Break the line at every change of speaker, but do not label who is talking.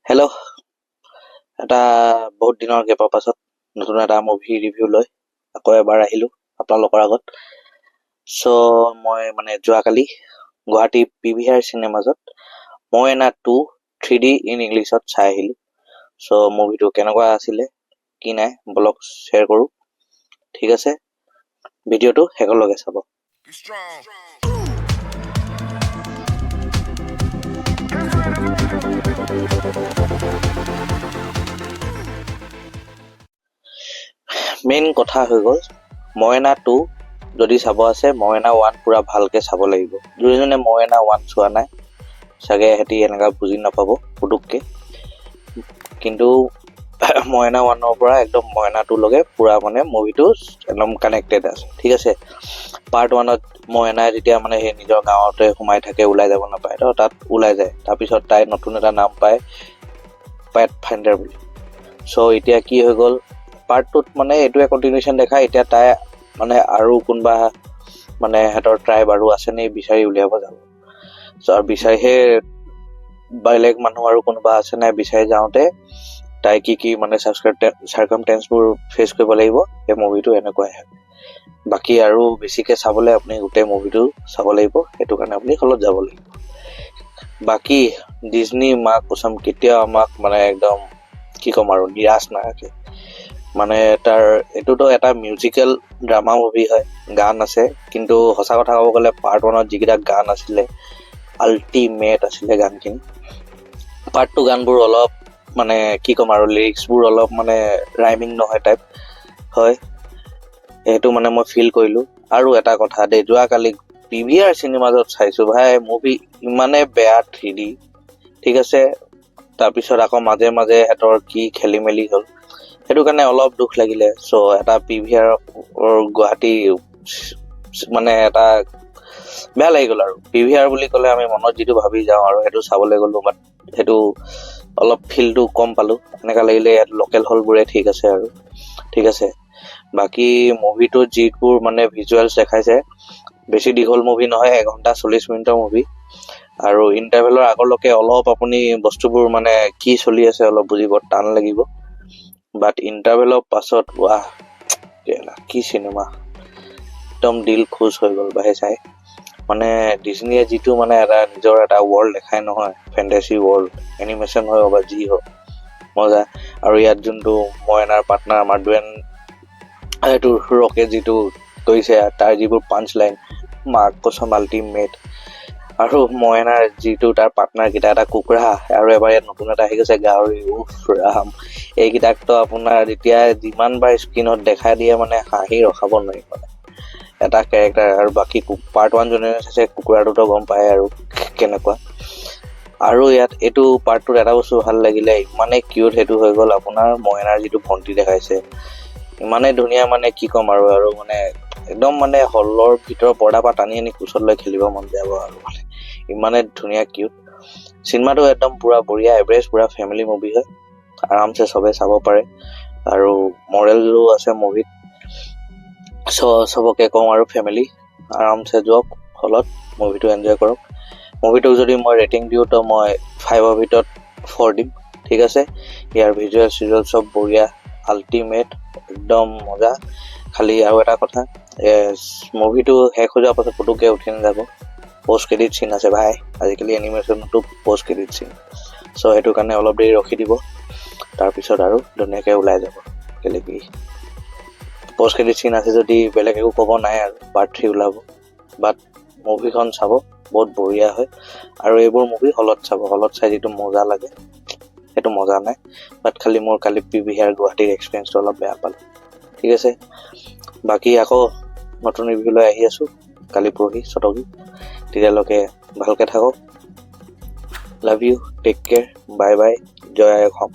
Hello', এটা বহুত দিনৰ গেপৰ পাছত নতুন এটা মুভি ৰিভিউ লৈ আকৌ এবাৰ আহিলোঁ আপোনালোকৰ আগত। চ' মই যোৱাকালি গুৱাহাটী PVR চিনেমাজত মইনা 2 3D ইন ইংলিছত চাই আহিলোঁ। চ' মুভিটো কেনেকুৱা আছিলে কি নাই ব্লগ শ্বেয়াৰ কৰোঁ। ঠিক আছে, ভিডিঅ'টো শেষলৈকে চাব। মেইন কথা হৈ গ'ল মইনা 2 যদি চাব আছে মইনা 1 পুৰা ভালকে চাব লাগিব। যোনজনে মইনা 1 চোৱা নাই চাগে সিহঁতি এনেকা বুজি নাপাব পুতুককে, কিন্তু মইনা 1ৰ পৰা একদম মইনা 2 লৈকে পুৰা মুভিটো একদম কানেক্টেড আছে। ঠিক আছে, পাৰ্ট 1ত মইনাই যেতিয়া সেই নিজৰ গাঁৱতে সোমাই থাকে, ওলাই যাব নাপায়, তো তাত ওলাই যায়। তাৰপিছত তাই নতুন এটা নাম পায় পেট ফাইণ্ডাৰ বুলি। চ' এতিয়া কি হৈ গ'ল, পাৰ্ট 2ত এইটোৱে কণ্টিনিউশ্যন দেখায়। এতিয়া তাই আৰু কোনোবা সিহঁতৰ ট্ৰাইব আৰু আছে নে বিচাৰি উলিয়াব যাব। চ' আৰু বিচাৰি সেই বেলেগ মানুহ আৰু কোনোবা আছে নাই বিচাৰি যাওঁতে তাই কি চাৰ্কামটেন্সবোৰ ফেচ কৰিব লাগিব। সেই মুভিটো এনেকুৱাই হয়। বাকী আৰু বেছিকে চাবলৈ আপুনি গোটেই মুভিটো চাব লাগিব, সেইটো কাৰণে আপুনি হলত যাব লাগিব। বাকী ডিজনী মাক কচম কেতিয়াও আমাক একদম কি ক'ম আৰু নিৰাশ নাৰাখে। তাৰ এইটোতো এটা মিউজিকেল ড্ৰামা মুভি হয়, গান আছে, কিন্তু সঁচা কথা ক'ব গ'লে পাৰ্ট 1ত যিকেইটা গান আছিলে আল্টিমেট আছিলে গানখিনি। পাৰ্ট 2 গানবোৰ অলপ কি ক'ম আৰু লিৰিক্সবোৰ অলপ ৰাইমিং নহয় টাইপ হয়, সেইটো মই ফিল কৰিলোঁ। আৰু এটা কথা দেই, যোৱাকালি PVR চিনেমাজত চাইছোঁ ভাই, মুভি ইমানে বেয়া 3D। ঠিক আছে, তাৰপিছত আকৌ মাজে মাজে সিহঁতৰ কি খেলি মেলি হ'ল, সেইটো কাৰণে অলপ দুখ লাগিলে। চ' এটা PVR গুৱাহাটী এটা বেয়া লাগি গ'ল। আৰু PVR বুলি ক'লে আমি মনত যিটো ভাবি যাওঁ আৰু সেইটো চাবলৈ গ'লো, বাট সেইটো অলপ ফিলটো কম পালোঁ। এনেকা লাগিলে ইয়াত লোকেল হলবোৰে ঠিক আছে আৰু। ঠিক আছে, বাকী মুভিটোত যিবোৰ ভিজুৱেলছ দেখাইছে, বেছি দীঘল মুভি নহয়, 1 ঘণ্টা 40 মিনিটৰ মুভি। আৰু ইণ্টাৰভেলৰ আগলৈকে অলপ আপুনি বস্তুবোৰ কি চলি আছে অলপ বুজিব টান লাগিব, বাট ইণ্টাৰভেলৰ পাছত ৱাহ কি চিনেমা, একদম দিল খুচ হৈ গ'ল ভাই চাই। ডিজনীয়ে যিটো এটা নিজৰ এটা ৱৰ্ল্ড দেখায় নহয়, ফেণ্টাচি ৱৰ্ল্ড, এনিমেশ্যন হয় বা যি হওক মজা। আৰু ইয়াত যোনটো মইনাৰ পাৰ্টনাৰ আমাৰ এইটো ৰকে যিটো কৰিছে, তাৰ যিবোৰ পাঞ্চ লাইন মাক কচম আল্টিমেট। আৰু মইনাৰ যিটো তাৰ পাৰ্টনাৰ কেইটা, এটা কুকুৰা, আৰু এবাৰ ইয়াত নতুন এটা আহি গৈছে গাহৰি। উফ ৰাম, এইকেইটাকতো আপোনাৰ যেতিয়া যিমান বাৰ স্ক্ৰীণত দেখাই দিয়ে হাঁহি ৰখাব নোৱাৰি এটা কেৰেক্টাৰ। আৰু বাকী পাৰ্ট 1 যোনে চাইছে কুকুৰাটোতো গম পায় আৰু কেনেকুৱা। আৰু ইয়াত এইটো পাৰ্ট 2ত এটা বস্তু ভাল লাগিলে, ইমানেই কিউট সেইটো হৈ গ'ল আপোনাৰ মইনাৰ যিটো ভণ্টি দেখাইছে, ইমানেই ধুনীয়া কি ক'ম আৰু একদম হলৰ ভিতৰৰ পৰ্দাৰ পৰা টানি আনি কোচত লৈ খেলিব মন যাব আৰু ইমানেই ধুনীয়া কিউট। চিনেমাটো একদম পুৰা বঢ়িয়া এভাৰেজ, পুৰা ফেমিলি মুভি হয়, আৰামছে চবে চাব পাৰে। আৰু মৰেলো আছে মুভিত। চবকে কওঁ আৰু ফেমিলি আৰামছে যাওক হলত, মুভিটো এনজয় কৰক। মুভিটোক যদি মই ৰেটিং দিওঁ তো মই 5ৰ ভিতৰত 4 দিম। ঠিক আছে, ইয়াৰ ভিজুৱেল চব বঢ়িয়া, আল্টিমেট, একদম মজা। খালি আৰু এটা কথা, মুভিটো শেষ হৈ যোৱাৰ পাছত পুতুককে উঠি নাযাব, পষ্ট ক্ৰেডিট চিন আছে ভাই, আজিকালি এনিমেশ্যনতো পষ্ট ক্ৰেডিট চিন। চ' সেইটো কাৰণে অলপ দেৰি ৰখি দিব, তাৰপিছত আৰু ধুনীয়াকৈ ওলাই যাব। কেলেকি পষ্ট ক্ৰেডিট চিন আছে যদি বেলেগ একো ক'ব নাই আৰু, পাৰ্ট 3 ওলাব। বাট মুভিখন চাব, বহুত বঢ়িয়া হয়। আৰু এইবোৰ মুভি হলত চাব, হলত চাই যিটো মজা লাগে সেইটো মজা নাই। বাট খালি মোৰ কালি PVR গুৱাহাটীৰ এক্সপিৰিয়েঞ্চটো অলপ বেয়া পালোঁ। ঠিক আছে, বাকী আকৌ নতুন ৰিভিউ লৈ আহি আছোঁ কালি পৰহি চতকি। তেতিয়ালৈকে ভালকৈ থাকক। Love you, take care, bye bye, জয় আই অসম।